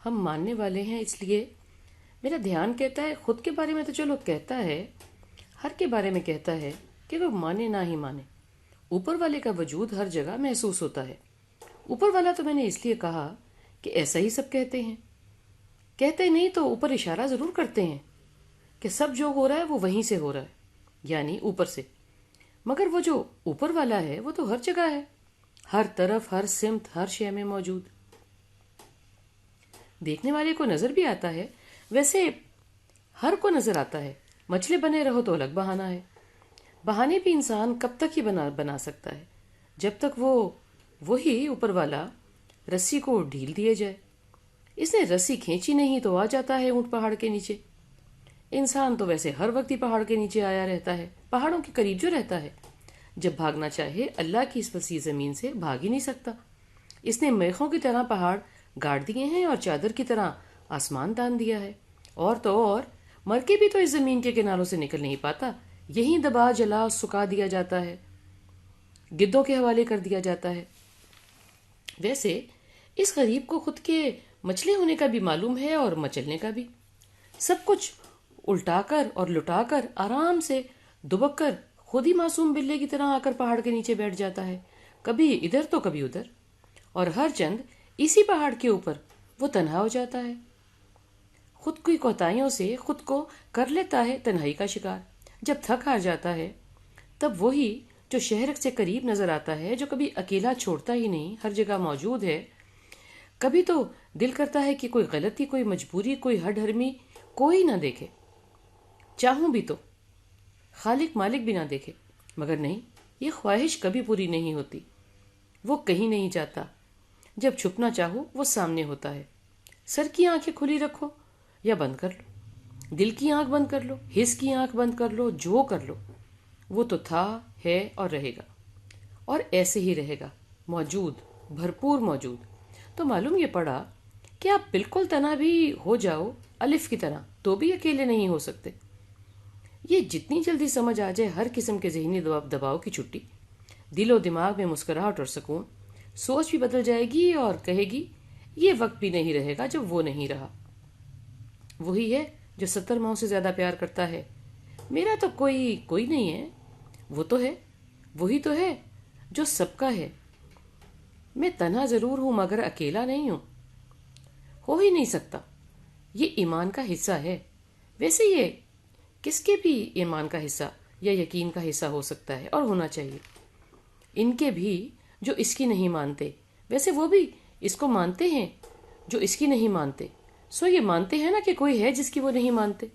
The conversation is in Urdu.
ہم ماننے والے ہیں، اس لیے میرا دھیان کہتا ہے خود کے بارے میں تو چلو کہتا ہے، ہر کے بارے میں کہتا ہے کہ وہ مانے نہ ہی مانے، اوپر والے کا وجود ہر جگہ محسوس ہوتا ہے۔ اوپر والا تو میں نے اس لیے کہا کہ ایسا ہی سب کہتے ہیں، کہتے نہیں تو اوپر اشارہ ضرور کرتے ہیں کہ سب جو ہو رہا ہے وہ وہیں سے ہو رہا ہے، یعنی اوپر سے۔ مگر وہ جو اوپر والا ہے وہ تو ہر جگہ ہے، ہر طرف، ہر سمت، ہر شے میں موجود۔ دیکھنے والے کو نظر بھی آتا ہے، ویسے ہر کو نظر آتا ہے۔ مچھلے بنے رہو تو الگ بہانہ ہے، بہانے بھی انسان کب تک ہی بنا سکتا ہے، جب تک وہی اوپر والا رسی کو ڈھیل دیے جائے۔ اس نے رسی کھینچی نہیں تو آ جاتا ہے اونٹ پہاڑ کے نیچے۔ انسان تو ویسے ہر وقت ہی پہاڑ کے نیچے آیا رہتا ہے، پہاڑوں کے قریب جو رہتا ہے۔ جب بھاگنا چاہے اللہ کی اس وسیع زمین سے بھاگ ہی نہیں سکتا۔ اس نے میخوں کی طرح پہاڑ گاڑ دیے ہیں اور چادر کی طرح آسمان تان دیا ہے۔ اور تو اور مر کے بھی تو اس زمین کے کناروں سے نکل نہیں پاتا، یہیں دبا جلا سکا دیا جاتا ہے، گدوں کے حوالے کر دیا جاتا ہے۔ ویسے اس غریب کو خود کے مچلے ہونے کا بھی معلوم ہے اور مچلنے کا بھی۔ سب کچھ الٹا کر اور لٹا کر آرام سے دبک کر خود ہی معصوم بلے کی طرح آ کر پہاڑ کے نیچے بیٹھ جاتا ہے، کبھی ادھر تو کبھی ادھر، اور ہر چند اسی پہاڑ کے اوپر وہ تنہا ہو جاتا ہے۔ خود کی کوتاہیوں سے خود کو کر لیتا ہے تنہائی کا شکار۔ جب تھک ہار جاتا ہے تب وہی جو شہر سے قریب نظر آتا ہے، جو کبھی اکیلا چھوڑتا ہی نہیں، ہر جگہ موجود ہے، کبھی تو دل کرتا ہے کہ کوئی غلطی، کوئی مجبوری، کوئی ہڈ ہرمی کوئی نہ دیکھے، چاہوں بھی تو خالق مالک بھی نہ دیکھے، مگر نہیں، یہ خواہش کبھی پوری نہیں ہوتی۔ وہ کہیں نہیں جاتا، جب چھپنا چاہو وہ سامنے ہوتا ہے۔ سر کی آنکھیں کھلی رکھو یا بند کر لو، دل کی آنکھ بند کر لو، حس کی آنکھ بند کر لو، جو کر لو، وہ تو تھا، ہے اور رہے گا، اور ایسے ہی رہے گا، موجود، بھرپور موجود۔ تو معلوم یہ پڑا کہ آپ بالکل تنہا بھی ہو جاؤ الف کی طرح تو بھی اکیلے نہیں ہو سکتے۔ یہ جتنی جلدی سمجھ آ جائے ہر قسم کے ذہنی دباؤ کی چھٹی، دل و دماغ میں مسکراہٹ اور سکون، سوچ بھی بدل جائے گی اور کہے گی یہ وقت بھی نہیں رہے گا جب وہ نہیں رہا۔ وہی ہے جو 70 ماہوں سے زیادہ پیار کرتا ہے۔ میرا تو کوئی نہیں ہے، وہ تو ہے، وہی تو ہے جو سب کا ہے۔ میں تنہا ضرور ہوں مگر اکیلا نہیں ہوں، ہو ہی نہیں سکتا۔ یہ ایمان کا حصہ ہے۔ ویسے یہ کس کے بھی ایمان کا حصہ یا یقین کا حصہ ہو سکتا ہے اور ہونا چاہیے۔ ان کے بھی جو اس کی نہیں مانتے، ویسے وہ بھی اس کو مانتے ہیں جو اس کی نہیں مانتے، سو یہ مانتے ہیں نا کہ کوئی ہے جس کی وہ نہیں مانتے۔